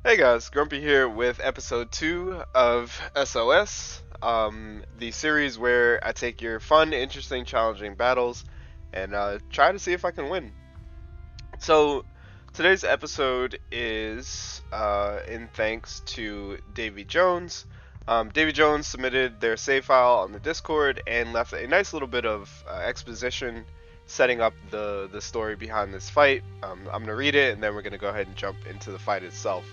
Hey guys, Grumpy here with episode 2 of SOS, the series where I take your fun, interesting, challenging battles and try to see if I can win. So, today's episode is in thanks to Davey Jones. Davey Jones submitted their save file on the Discord and left a nice little bit of exposition setting up the story behind this fight. I'm going to read it and then we're going to go ahead and jump into the fight itself.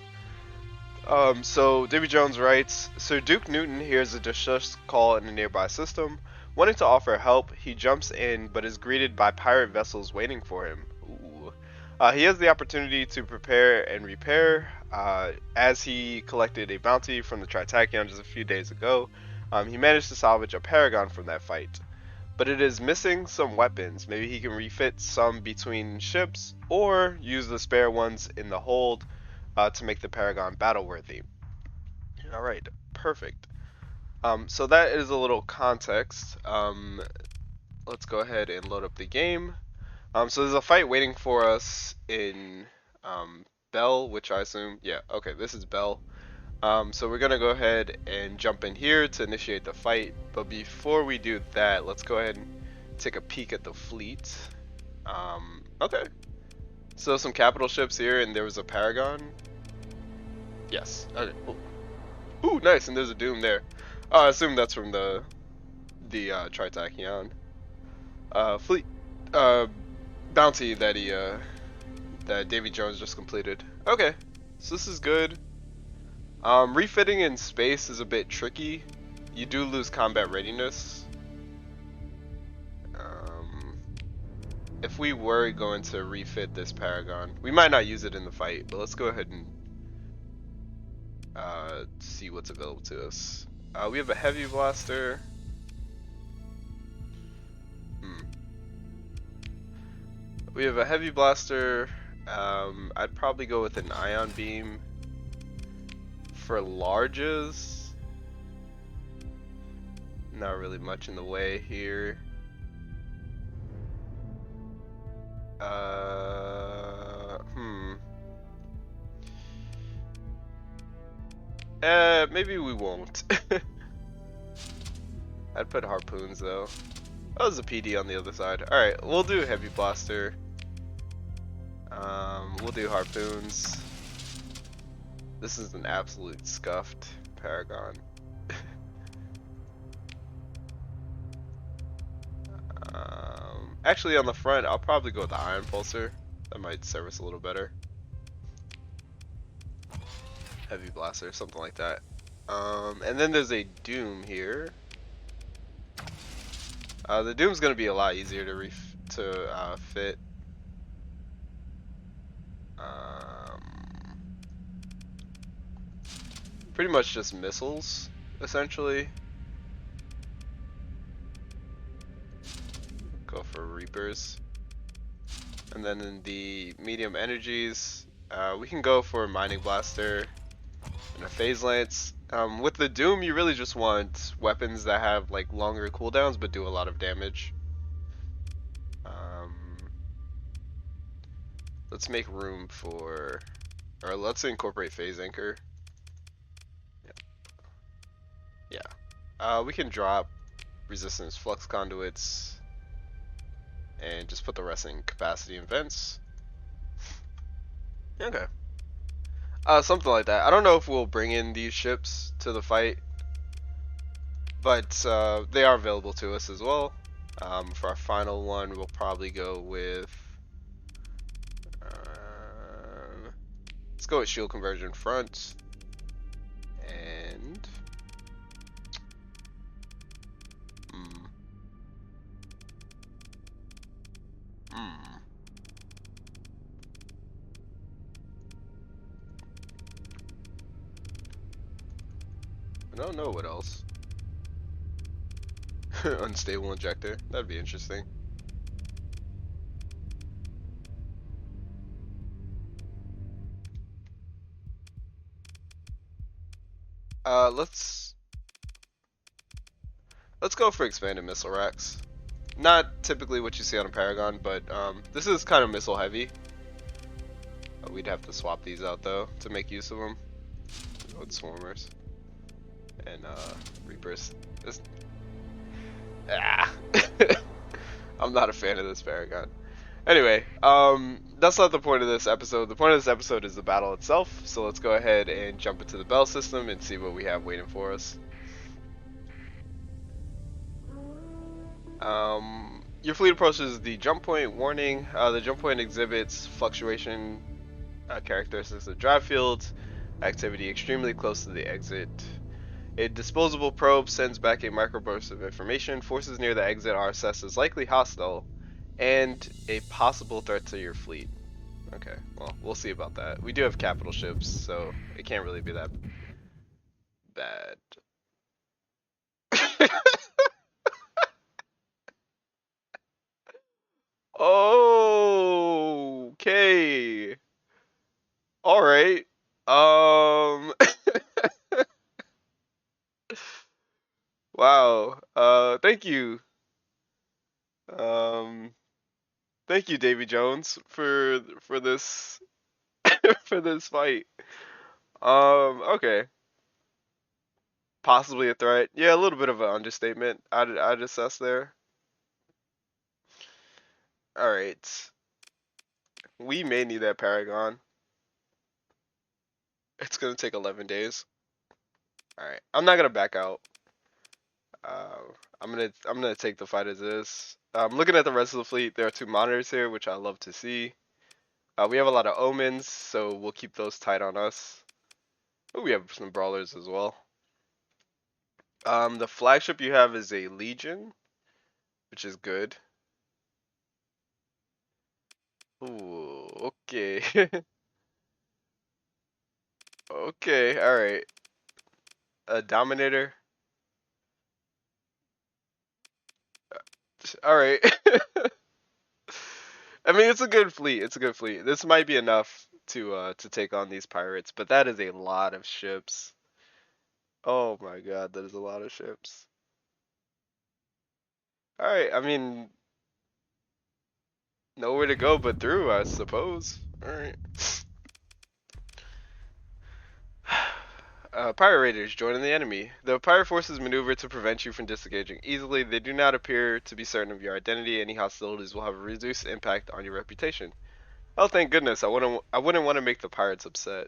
So Davy Jones writes, Sir Duke Newton hears a distress call in a nearby system. Wanting to offer help, he jumps in but is greeted by pirate vessels waiting for him. Ooh. He has the opportunity to prepare and repair, as he collected a bounty from the Tri-Tachyon just a few days ago. He managed to salvage a Paragon from that fight. But it is missing some weapons. Maybe he can refit some between ships, or use the spare ones in the hold to make the Paragon battle worthy. Alright, perfect. So that is a little context. Let's go ahead and load up the game. So there's a fight waiting for us in Bel, which I assume, yeah, okay, this is Bel. So we're gonna go ahead and jump in here to initiate the fight. But before we do that, let's go ahead and take a peek at the fleet. Okay. So some capital ships here, and there was a Paragon. Yes. Okay. Ooh, nice. And there's a Doom there. I assume that's from the Tri-Tachyon fleet bounty that that Davy Jones just completed. Okay, so this is good. Refitting in space is a bit tricky. You do lose combat readiness. If we were going to refit this Paragon, we might not use it in the fight, but let's go ahead and see what's available to us. We have a heavy blaster. We have a heavy blaster. I'd probably go with an ion beam. For larges, not really much in the way here. Maybe we won't. I'd put harpoons though. Oh, there's a PD on the other side. Alright, we'll do heavy blaster. We'll do harpoons. This is an absolute scuffed Paragon. Actually, on the front, I'll probably go with the iron pulsar. That might serve us a little better. Heavy blaster, something like that. And then there's a Doom here. The Doom's gonna be a lot easier to fit. Pretty much just missiles, essentially. Go for Reapers. And then in the medium energies, we can go for a mining blaster and a phase lance. With the Doom, you really just want weapons that have like longer cooldowns but do a lot of damage. Let's make room for, or let's incorporate phase anchor. Yeah. We can drop resistance flux conduits and just put the rest in capacity and vents. Okay. Something like that. I don't know if we'll bring in these ships to the fight, but they are available to us as well. For our final one, we'll probably go with, let's go with shield conversion front, and I don't know what else. Unstable injector. That'd be interesting. Let's go for expanded missile racks. Not typically what you see on a Paragon, but this is kind of missile heavy. We'd have to swap these out though to make use of them with swarmers and reapers. Ah. I'm not a fan of this Paragon. Anyway, that's not the point of this episode. The point of this episode is the battle itself. So let's go ahead and jump into the Bel system and see what we have waiting for us. Your fleet approaches the jump point. Warning: the jump point exhibits fluctuation characteristics of drive fields, activity extremely close to the exit. A disposable probe sends back a microburst of information. Forces near the exit are assessed as likely hostile and a possible threat to your fleet. Okay, well, we'll see about that. We do have capital ships, so it can't really be that bad. Okay. All right. Um. Wow. Thank you. Um. Thank you, Davey Jones, for this for this fight. Okay. Possibly a threat. Yeah, a little bit of an understatement. I'd assess there. All right. We may need that Paragon. It's gonna take 11 days. All right. I'm not gonna back out. Uh, I'm gonna take the fight as is. Looking at the rest of the fleet, there are 2 monitors here, which I love to see. We have a lot of omens, so we'll keep those tight on us. Oh, we have some brawlers as well. The flagship you have is a Legion, which is good. Ooh, okay. Okay, alright. A Dominator. Alright. I mean, it's a good fleet. It's a good fleet. This might be enough to take on these pirates, but that is a lot of ships. Oh my god, that is a lot of ships. Alright, I mean, nowhere to go but through, I suppose. Alright. Pirate raiders joining the enemy. The pirate forces maneuver to prevent you from disengaging easily. They do not appear to be certain of your identity. Any hostilities will have a reduced impact on your reputation. Oh, thank goodness. I wouldn't want to make the pirates upset.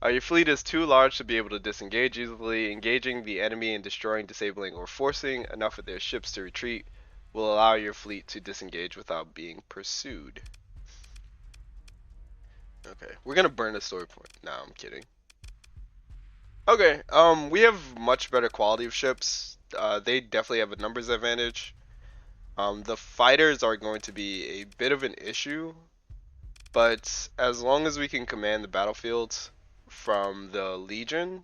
Your fleet is too large to be able to disengage easily. Engaging the enemy and destroying, disabling, or forcing enough of their ships to retreat will allow your fleet to disengage without being pursued. Okay, we're gonna burn a story point. No, I'm kidding. Okay, we have much better quality of ships. They definitely have a numbers advantage. The fighters are going to be a bit of an issue, but as long as we can command the battlefield from the Legion,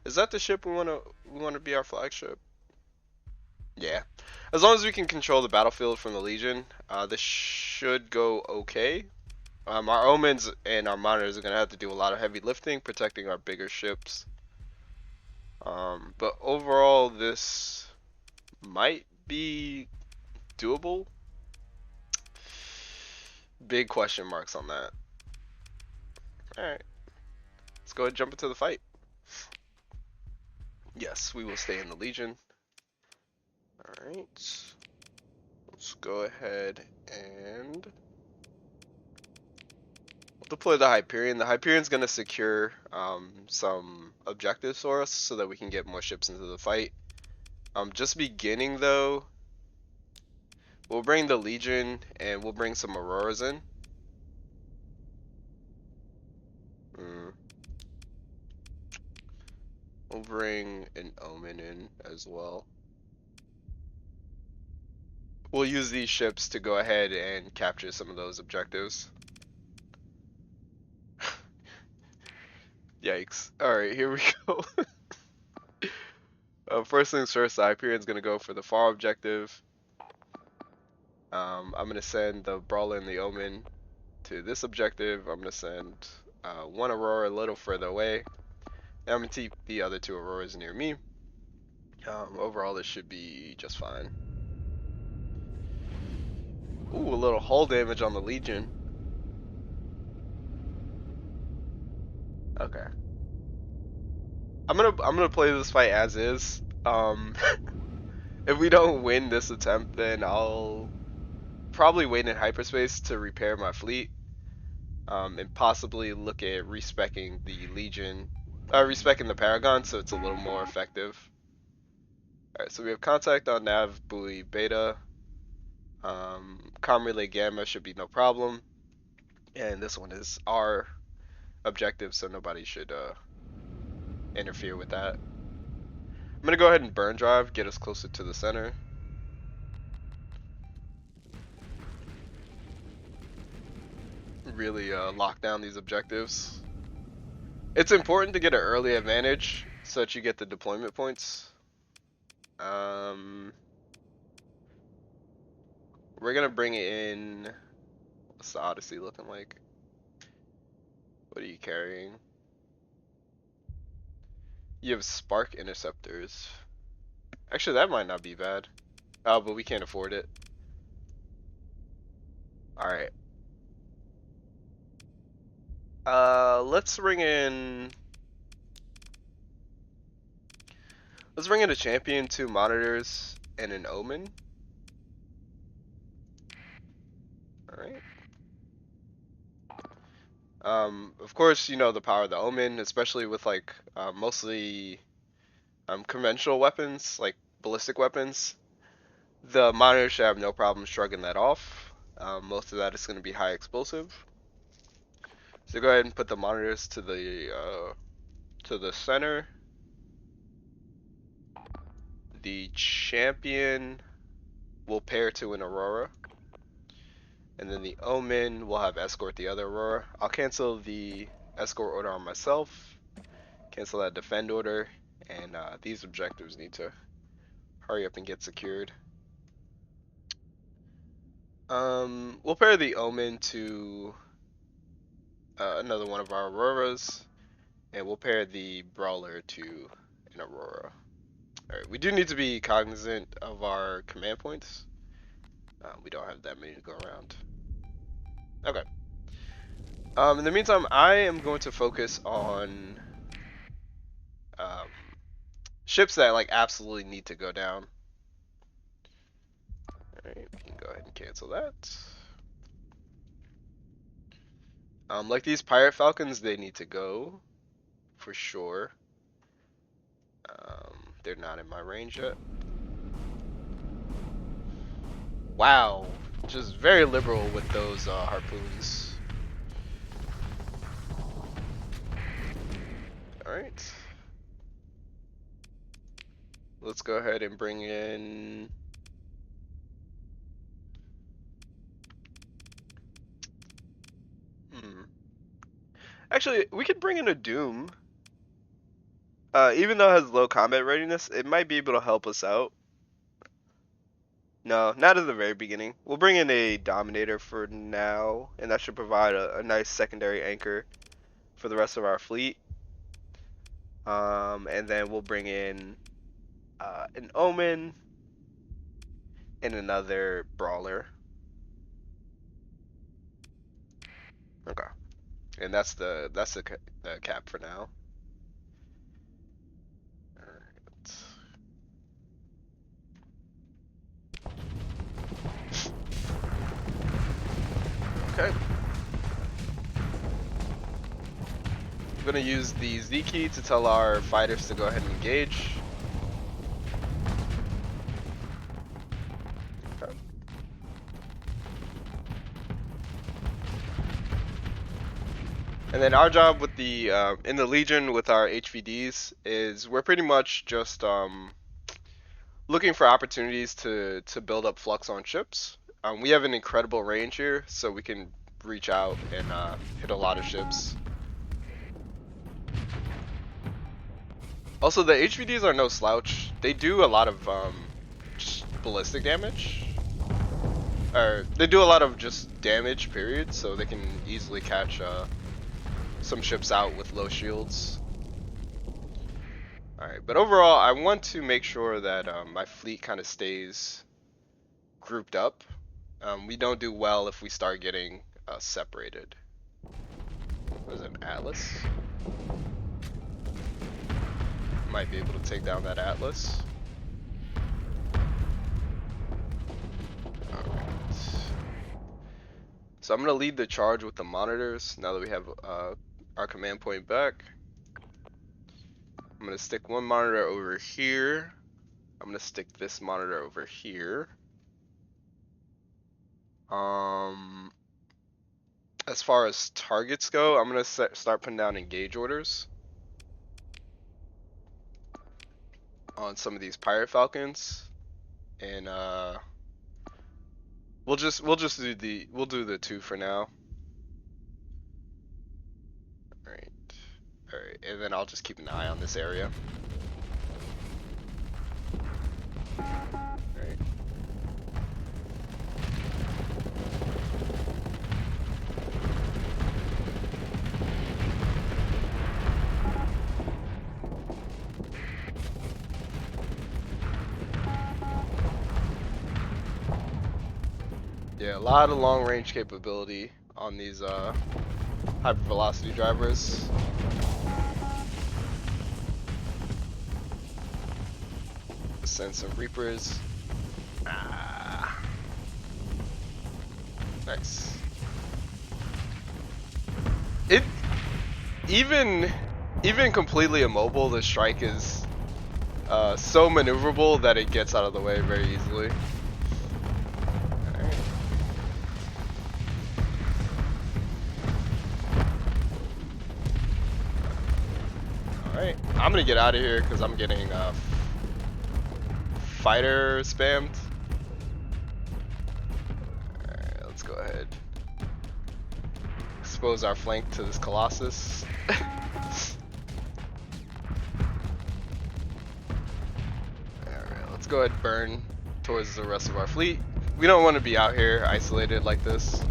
is that the ship we wanna be our flagship? Yeah, as long as we can control the battlefield from the Legion, this should go okay. Our omens and our monitors are gonna have to do a lot of heavy lifting, protecting our bigger ships. But overall, this might be doable. Big question marks on that. Alright, let's go ahead and jump into the fight. Yes, we will stay in the Legion. Alright, let's go ahead and deploy the Hyperion. The Hyperion's going to secure some objectives for us so that we can get more ships into the fight. Just beginning though, we'll bring the Legion and we'll bring some Auroras in. We'll bring an Omen in as well. We'll use these ships to go ahead and capture some of those objectives. Yikes. Alright, here we go. First things first, the Hyperion's going to go for the far objective. I'm going to send the Brawler and the Omen to this objective. I'm going to send one Aurora a little further away. And I'm going to keep the other 2 Auroras near me. Overall, this should be just fine. Ooh, a little hull damage on the Legion. Okay. I'm gonna play this fight as is. If we don't win this attempt, then I'll probably wait in hyperspace to repair my fleet. And possibly look at respecking the Legion, respecking the Paragon so it's a little more effective. Alright, so we have contact on nav buoy beta. Comm relay gamma should be no problem. And this one is our objective, so nobody should interfere with that. I'm gonna go ahead and burn drive, get us closer to the center. Really lock down these objectives. It's important to get an early advantage so that you get the deployment points. We're gonna bring in. What's the Odyssey looking like? What are you carrying? You have Spark Interceptors. Actually, that might not be bad. Oh, but we can't afford it. Alright. Let's bring in. Let's bring in a champion, 2 monitors, and an omen. Alright. Of course, you know the power of the omen, especially with like mostly conventional weapons, like ballistic weapons. The monitor should have no problem shrugging that off. Most of that is going to be high explosive. So go ahead and put the monitors to the center. The champion will pair to an Aurora. And then the Omen will have escort the other Aurora. I'll cancel the escort order on myself. Cancel that defend order. And these objectives need to hurry up and get secured. We'll pair the Omen to another one of our Auroras. And we'll pair the Brawler to an Aurora. Alright, we do need to be cognizant of our command points. We don't have that many to go around. Okay. In the meantime, I am going to focus on ships that like absolutely need to go down. Alright, we can go ahead and cancel that. Like these Pirate Falcons, they need to go for sure. They're not in my range yet. Wow, just very liberal with those harpoons. Alright. Let's go ahead and bring in. Actually, we could bring in a Doom. Even though it has low combat readiness, it might be able to help us out. No, not at the very beginning. We'll bring in a Dominator for now, and that should provide a nice secondary anchor for the rest of our fleet. And then we'll bring in an Omen and another Brawler. Okay, and that's the cap for now. Okay. I'm gonna use the Z key to tell our fighters to go ahead and engage. Okay. And then our job with the in the Legion with our HVDs is we're pretty much just looking for opportunities to build up flux on ships. We have an incredible range here, so we can reach out and hit a lot of ships. Also, the HVDs are no slouch. They do a lot of just ballistic damage. Or they do a lot of just damage, period, so they can easily catch some ships out with low shields. Alright, but overall, I want to make sure that my fleet kind of stays grouped up. We don't do well if we start getting separated. Was it an Atlas? Might be able to take down that Atlas. Alright. So I'm gonna lead the charge with the monitors now that we have our command point back. I'm gonna stick one monitor over here. I'm gonna stick this monitor over here. As far as targets go, I'm gonna start putting down engage orders on some of these pirate falcons, and we'll do the two for now. All right, and then I'll just keep an eye on this area. All right. Yeah, a lot of long range capability on these hypervelocity drivers. Send some Reapers. Ah. Nice. It even completely immobile, the strike is so maneuverable that it gets out of the way very easily. Alright, I'm gonna get out of here because I'm getting fighter spammed. Alright, let's go ahead. Expose our flank to this Colossus. Alright, let's go ahead and burn towards the rest of our fleet. We don't want to be out here isolated like this.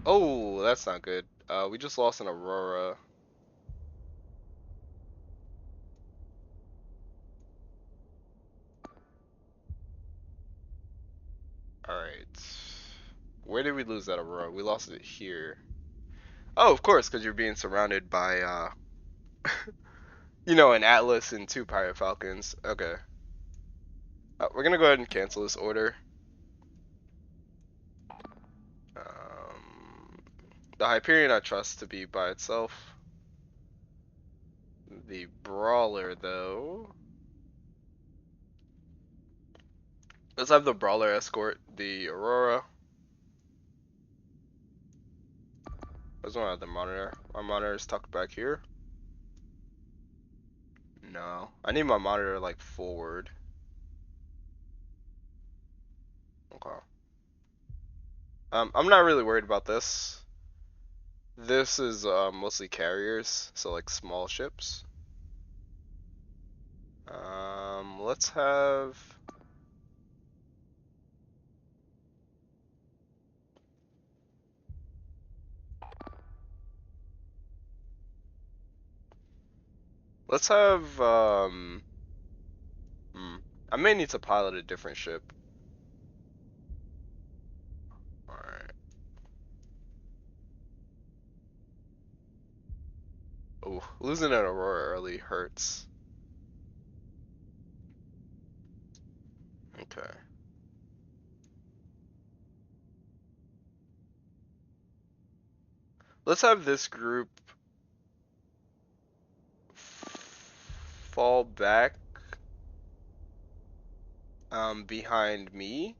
Oh, that's not good. We just lost an Aurora. Alright. Where did we lose that Aurora? We lost it here. Oh, of course, because you're being surrounded by, you know, an Atlas and 2 Pirate Falcons. Okay. We're gonna go ahead and cancel this order. The Hyperion I trust to be by itself. The Brawler, though. Let's have the Brawler escort the Aurora. There's one other monitor. My monitor is tucked back here. No. I need my monitor, like, forward. Okay. I'm not really worried about this. This is mostly carriers, so like small ships. Let's have... Let's have, I may need to pilot a different ship. Alright. Oh, losing an Aurora early hurts. Okay. Let's have this group fall back behind me.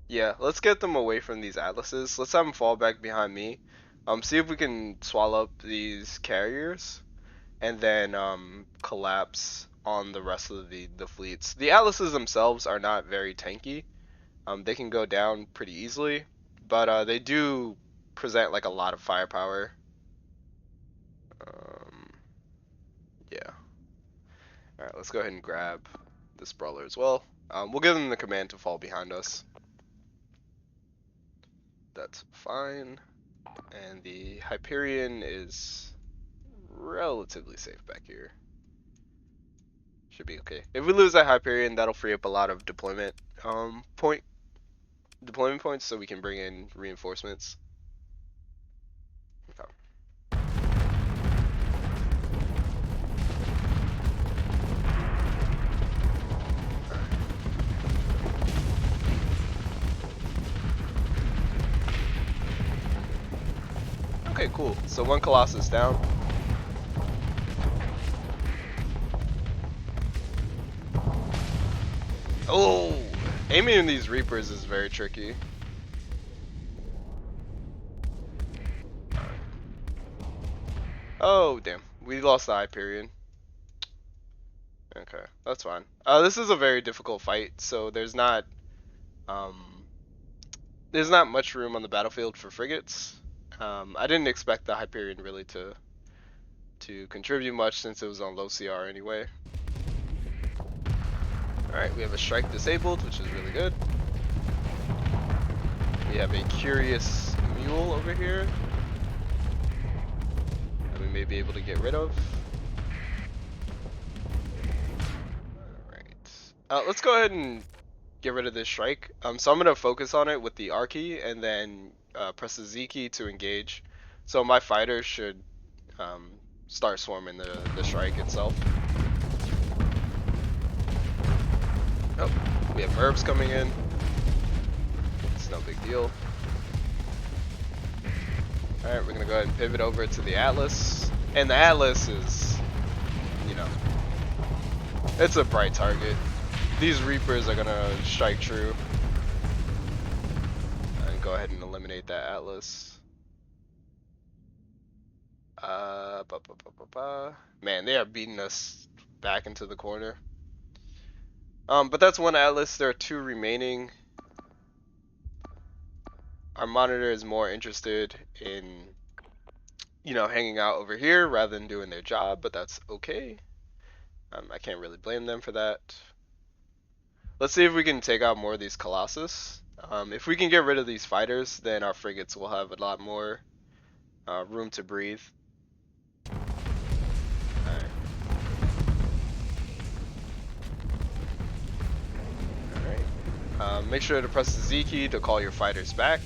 Yeah, let's get them away from these Atlases. Let's have them fall back behind me. See if we can swallow up these carriers, and then collapse on the rest of the fleets. The Atlases themselves are not very tanky. They can go down pretty easily, but they do present like a lot of firepower. Yeah. Alright, let's go ahead and grab this Brawler as well. We'll give them the command to fall behind us. That's fine. And the Hyperion is relatively safe back here. Should be okay. If we lose that Hyperion, that'll free up a lot of deployment points, so we can bring in reinforcements. Okay. Okay, cool. So one Colossus down. Oh, aiming these Reapers is very tricky. Oh, damn. We lost the Hyperion. Okay, that's fine. This is a very difficult fight, so there's not much room on the battlefield for frigates. I didn't expect the Hyperion really to contribute much since it was on low CR anyway. Alright, we have a strike disabled, which is really good. We have a curious mule over here that we may be able to get rid of. Alright. Let's go ahead and get rid of this strike. So I'm going to focus on it with the R key and then press the Z key to engage. So my fighters should start swarming the strike itself. Oh, we have herbs coming in. It's no big deal. Alright, we're going to go ahead and pivot over to the Atlas. And the Atlas is, you know, it's a bright target. These Reapers are going to strike true. And go ahead and eliminate that Atlas. Man, they are beating us back into the corner. But that's one Atlas. There are two remaining. Our monitor is more interested in, you know, hanging out over here rather than doing their job, but that's okay. I can't really blame them for that. Let's see if we can take out more of these Colossus. If we can get rid of these fighters, then our frigates will have a lot more room to breathe. Make sure to press the Z key to call your fighters back.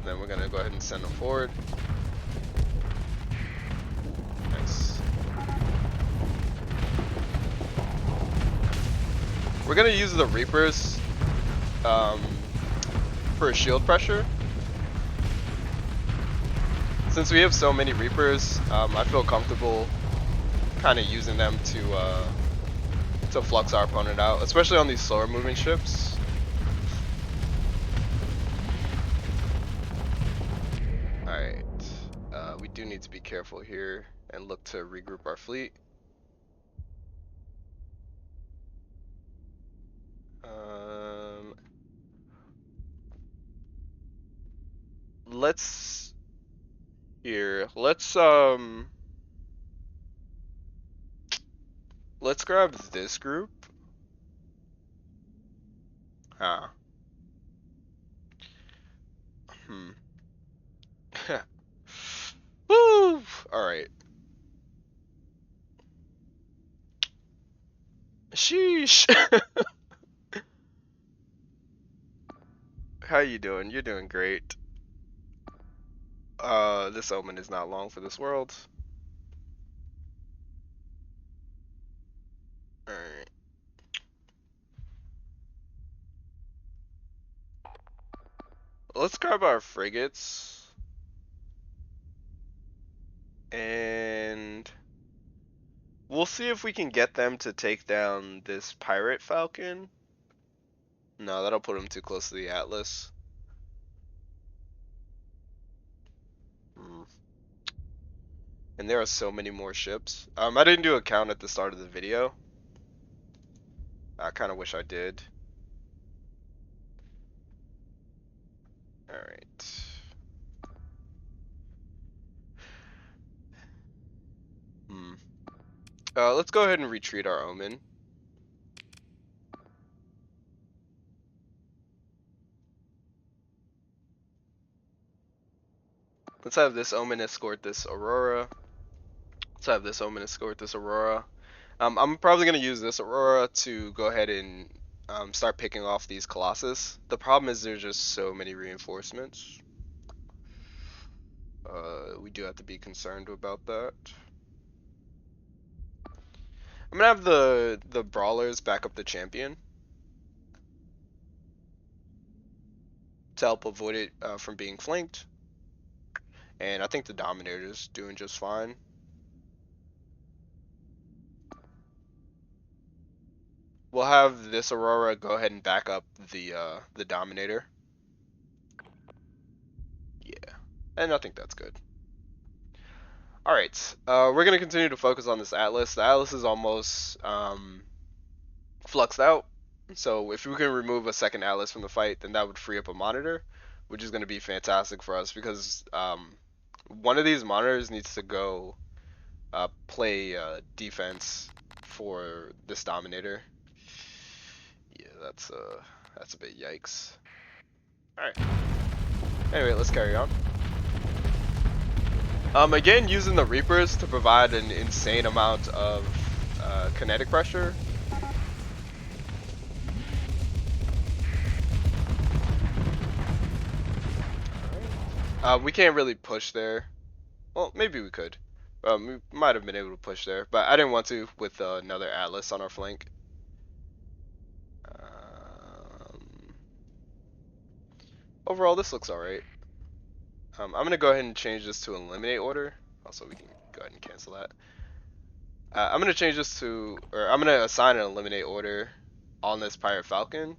Then we're gonna go ahead and send them forward. Nice. We're gonna use the Reapers for a shield pressure. Since we have so many Reapers, I feel comfortable kind of using them to flux our opponent out, especially on these slower moving ships. Alright, we do need to be careful here and look to regroup our fleet. Let's grab this group. Woo! Alright. Sheesh. How you doing? You're doing great. This omen is not long for this world. Alright. Let's grab our frigates. And we'll see if we can get them to take down this pirate falcon. No, that'll put them too close to the Atlas. And there are so many more ships. I didn't do a count at the start of the video. I kind of wish I did. Alright. Let's go ahead and retreat our omen. Let's have this Omen escort this Aurora. Let's have this Omen escort this Aurora. I'm probably going to use this Aurora to go ahead and start picking off these Colossus. The problem is there's just so many reinforcements. We do have to be concerned about that. I'm going to have the Brawlers back up the champion to help avoid it from being flanked. And I think the Dominator's doing just fine. We'll have this Aurora go ahead and back up the Dominator. Yeah, and I think that's good. Alright, we're going to continue to focus on this Atlas. The Atlas is almost fluxed out, so if we can remove a second Atlas from the fight, then that would free up a monitor, which is going to be fantastic for us because one of these monitors needs to go play defense for this Dominator. Yeah, that's a bit yikes. Alright. Anyway, let's carry on. Again, using the Reapers to provide an insane amount of kinetic pressure. We can't really push there. Well, maybe we could. We might have been able to push there, but I didn't want to with another Atlas on our flank. Overall, this looks alright. I'm going to go ahead and change this to eliminate order. Also, we can go ahead and cancel that. I'm going to change this to, or I'm going to assign an eliminate order on this Pirate Falcon.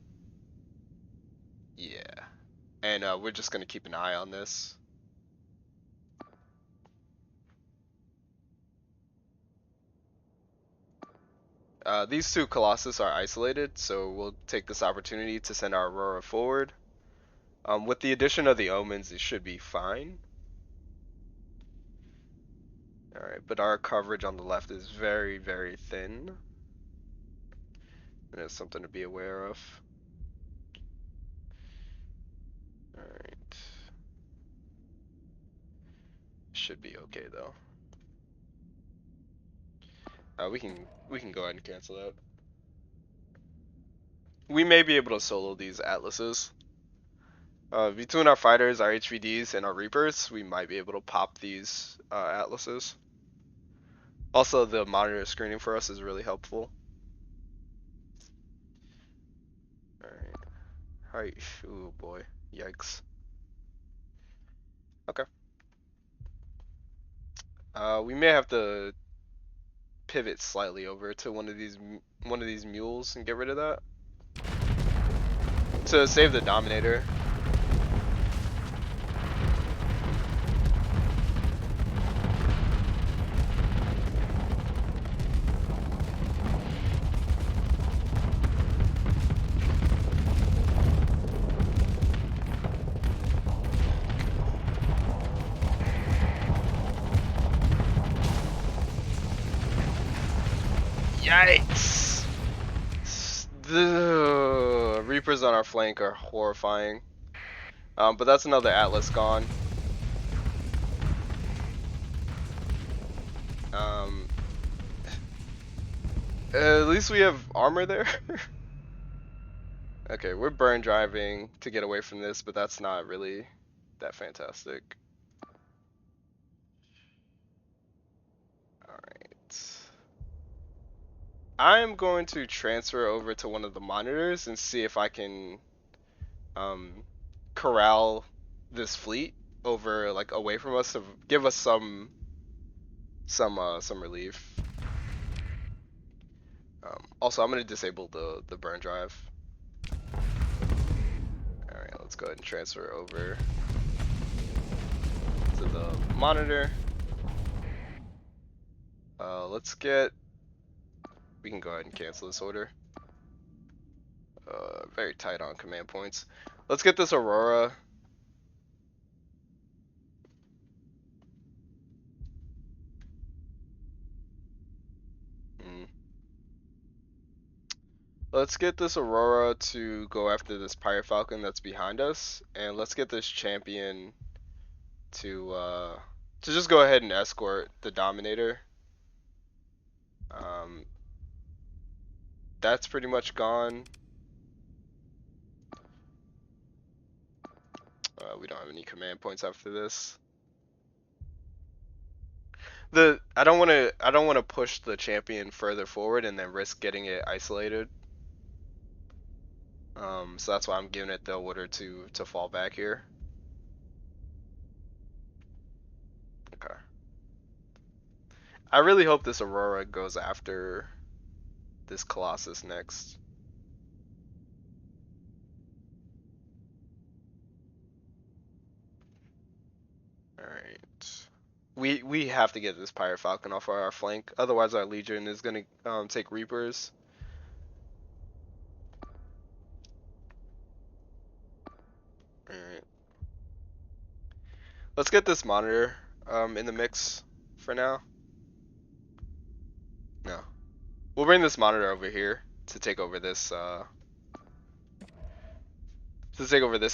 Yeah. And we're just going to keep an eye on this. These two Colossus are isolated, so we'll take this opportunity to send our Aurora forward. With the addition of the Omens, it should be fine. Alright, but our coverage on the left is very, very thin. And it's something to be aware of. Alright. Should be okay though. We can go ahead and cancel that. We may be able to solo these Atlases. Between our fighters, our HVDs, and our Reapers, we might be able to pop these Atlases. Also, the monitor screening for us is really helpful. Alright. Alright. Ooh boy. Yikes. Okay. We may have to pivot slightly over to one of these mules and get rid of that. To save the Dominator. Yikes! The Reapers on our flank are horrifying. But that's another Atlas gone. At least we have armor there. Okay, we're burn driving to get away from this, but that's not really that fantastic. Alright. I'm going to transfer over to one of the monitors and see if I can corral this fleet over, like, away from us to give us some relief. Also, I'm gonna disable the burn drive. Alright, let's go ahead and transfer over to the monitor. We can go ahead and cancel this order. Very tight on command points. Let's get this Aurora. Let's get this Aurora to go after this Pirate Falcon that's behind us, and let's get this champion to just go ahead and escort the Dominator. Um, that's pretty much gone. We don't have any command points after this. I don't want to push the champion further forward and then risk getting it isolated. So that's why I'm giving it the order to fall back here. Okay. I really hope this Aurora goes after this Colossus next. Alright. We have to get this Pirate Falcon off our flank, otherwise our Legion is gonna take Reapers. Alright. Let's get this monitor in the mix for now. No. We'll bring this monitor over here to take over this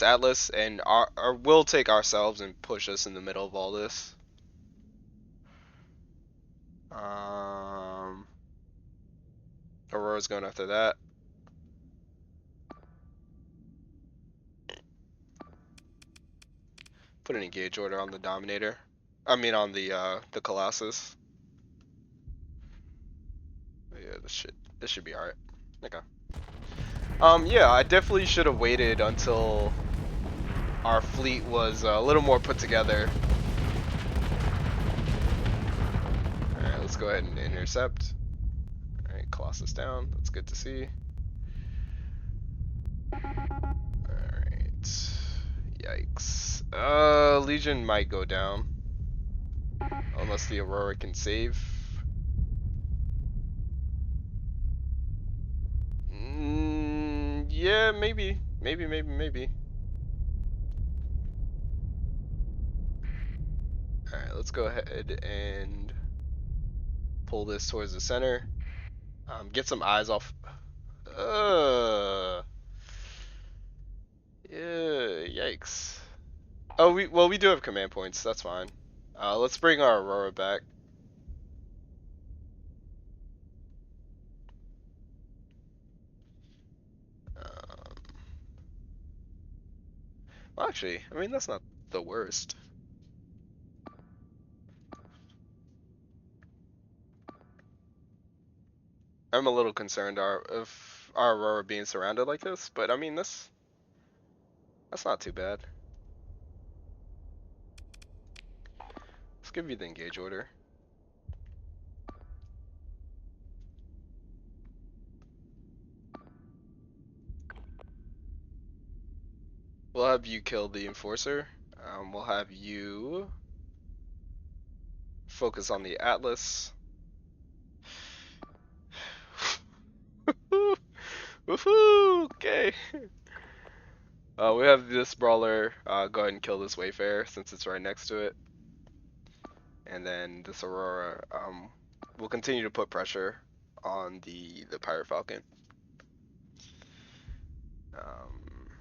Atlas, and we'll take ourselves and push us in the middle of all this. Aurora's going after that. Put an engage order on the Dominator. I mean on the Colossus. Yeah, this should be alright. Okay. Yeah, I definitely should have waited until our fleet was a little more put together. Alright, let's go ahead and intercept. Alright, Colossus down. That's good to see. Alright. Yikes. Legion might go down. Unless the Aurora can save. Yeah, maybe. Maybe. Alright, let's go ahead and pull this towards the center. Get some eyes off. Yeah, yikes. Oh, we do have command points. That's fine. Let's bring our Aurora back. Well, actually, I mean that's not the worst. I'm a little concerned of our Aurora being surrounded like this, but I mean that's not too bad. Let's give you the engage order. We'll have you kill the Enforcer. We'll have you focus on the Atlas. Woohoo! Okay. We have this Brawler go ahead and kill this Wayfarer since it's right next to it. And then this Aurora will continue to put pressure on the Pirate Falcon.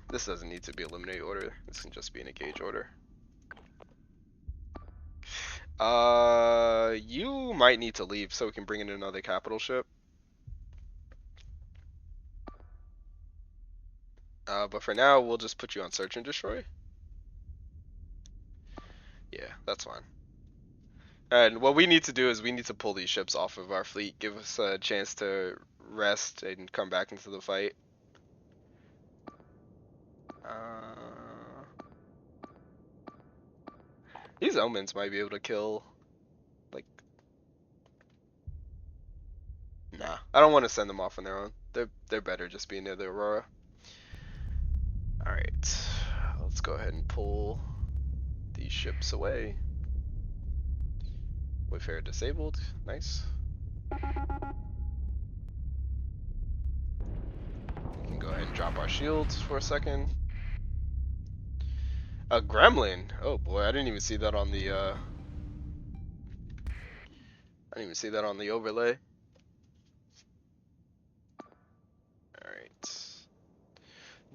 This doesn't need to be eliminate order. This can just be an engage order. You might need to leave so we can bring in another capital ship. But for now, we'll just put you on search and destroy. Yeah, that's fine. And what we need to do is we need to pull these ships off of our fleet, give us a chance to rest and come back into the fight. These Omens might be able to kill, like... Nah, I don't want to send them off on their own. They're better just being near the Aurora. Alright, let's go ahead and pull these ships away. Wayfarer disabled, nice. We can go ahead and drop our shields for a second. A Gremlin, oh boy, I didn't even see that on the overlay. Alright.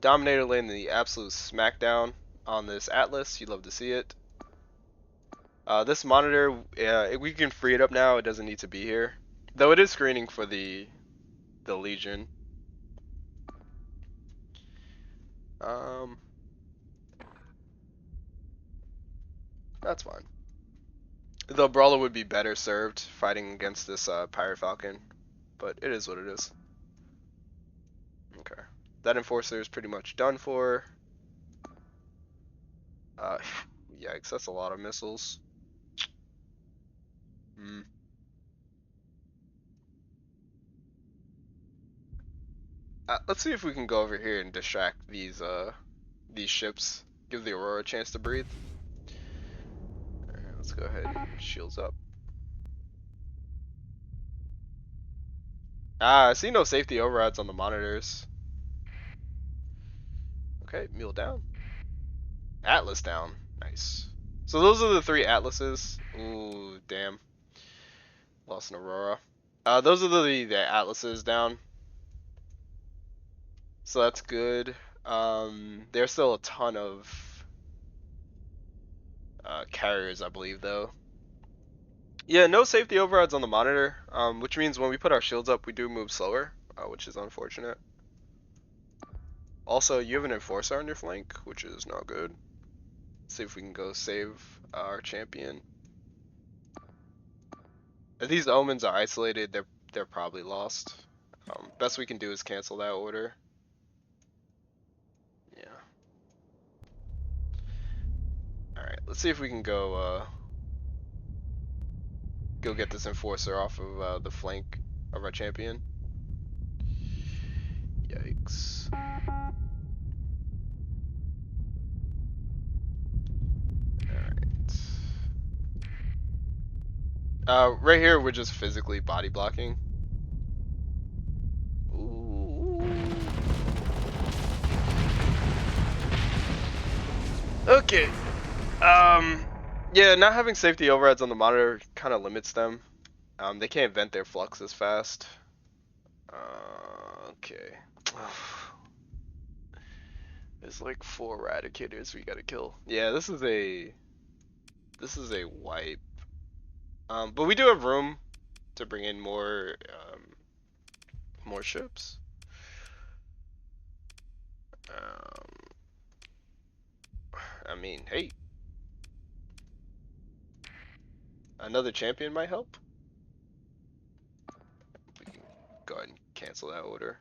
Dominator laying the absolute smackdown on this Atlas. You'd love to see it. This monitor, we can free it up now. It doesn't need to be here, though it is screening for the Legion. Um, that's fine. The Brawler would be better served fighting against this Pirate Falcon, but it is what it is. Okay, that Enforcer is pretty much done for. Uh, yikes, that's a lot of missiles. Hmm. Let's see if we can go over here and distract these ships. Give the Aurora a chance to breathe. Alright, let's go ahead and shields up. I see no safety overrides on the monitors. Okay, mule down. Atlas down. Nice. So those are the 3 Atlases. Ooh, damn. Lost an Aurora. Those are the Atlases down. So that's good. There's still a ton of carriers, I believe, though. Yeah, no safety overrides on the monitor, which means when we put our shields up, we do move slower, which is unfortunate. Also, you have an Enforcer on your flank, which is not good. Let's see if we can go save our champion. If these omens are isolated, they're probably lost. Best we can do is cancel that order. Yeah. Alright, let's see if we can go get this Enforcer off of the flank of our champion. Yikes. Alright. Right here, we're just physically body blocking. Ooh. Okay. Yeah, not having safety overrides on the monitor kind of limits them. They can't vent their flux as fast. Okay. There's like 4 Eradicators we gotta kill. Yeah, this is a wipe. But we do have room to bring in more ships. I mean, hey, another champion might help. We can go ahead and cancel that order.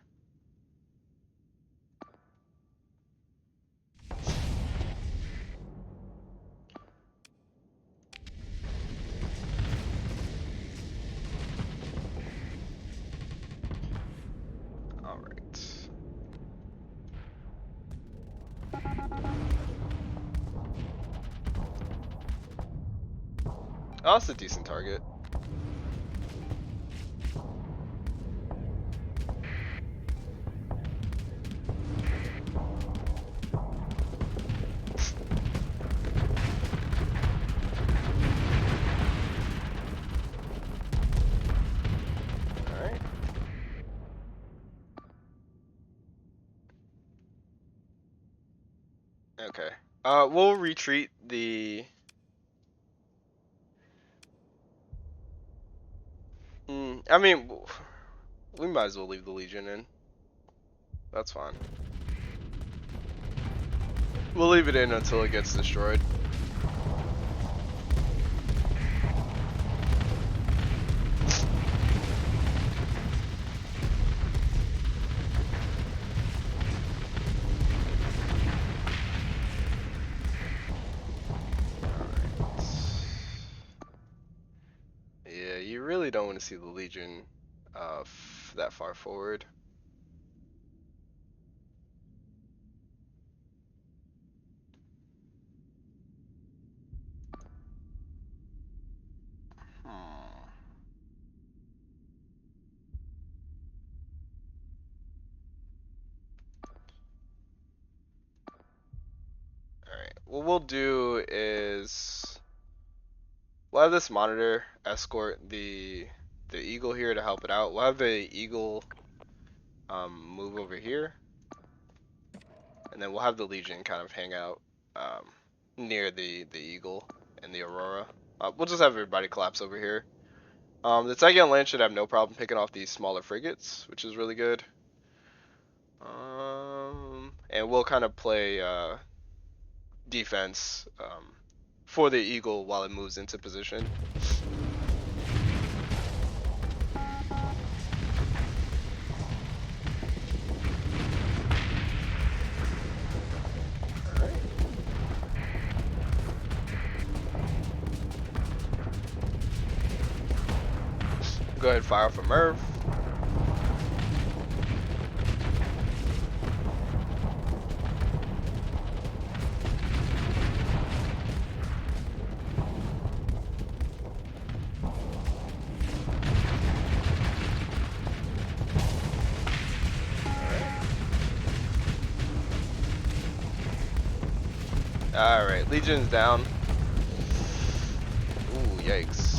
Alright. Oh, that's a decent target. Alright. Okay. We'll retreat the... I mean, we might as well leave the Legion in. That's fine. We'll leave it in until it gets destroyed. Yeah, you really don't want to see the Legion that far forward. Alright, what we'll do is we'll have this monitor escort the Eagle here to help it out. We'll have the Eagle move over here, and then we'll have the Legion kind of hang out near the Eagle and the Aurora. We'll just have everybody collapse over here. The Tachyon land should have no problem picking off these smaller frigates, which is really good. And we'll kind of play defense for the Eagle while it moves into position. Go ahead and fire off a Merv. Alright, Legion's down. Ooh, yikes.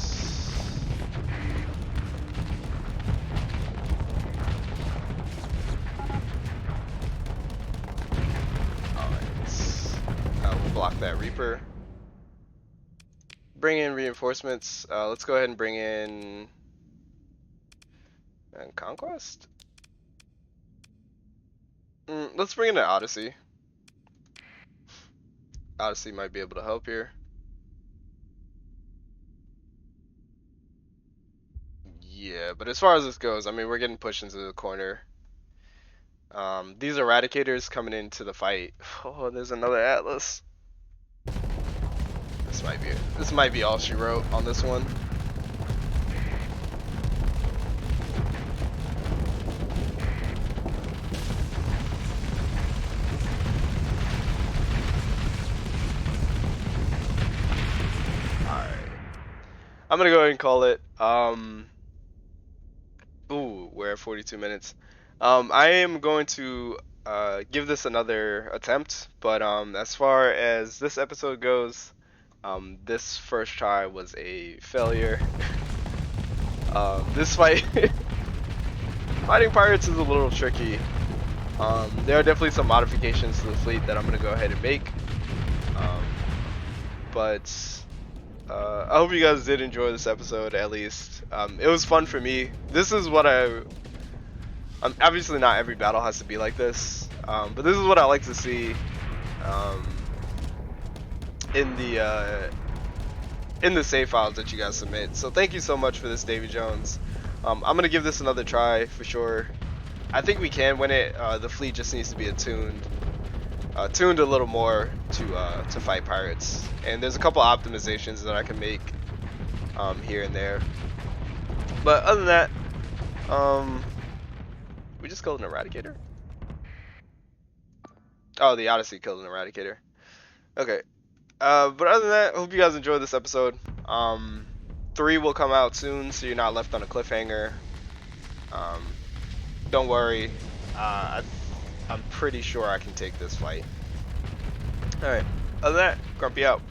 We'll block that Reaper. Bring in reinforcements. Let's go ahead and bring in Conquest. Let's bring in an Odyssey. Odyssey might be able to help here. Yeah, but as far as this goes, I mean, we're getting pushed into the corner. These Eradicators coming into the fight. Oh, there's another Atlas. This might be all she wrote on this one. I'm gonna go ahead and call it. Ooh, we're at 42 minutes. I am going to give this another attempt, but as far as this episode goes, this first try was a failure. This fighting pirates is a little tricky. There are definitely some modifications to the fleet that I'm gonna go ahead and make, but. I hope you guys did enjoy this episode at least. It was fun for me. This is what obviously not every battle has to be like this, but this is what I like to see in the save files that you guys submit. So thank you so much for this, Davey Jones. I'm gonna give this another try for sure. I think we can win it. The fleet just needs to be tuned a little more to fight pirates, and there's a couple optimizations that I can make here and there. But other than that, we just killed an Eradicator. Oh, the Odyssey killed an Eradicator. Okay, but other than that, I hope you guys enjoyed this episode. 3 will come out soon, so you're not left on a cliffhanger. Don't worry. I'm pretty sure I can take this fight. Alright, other than that, Grumpy out.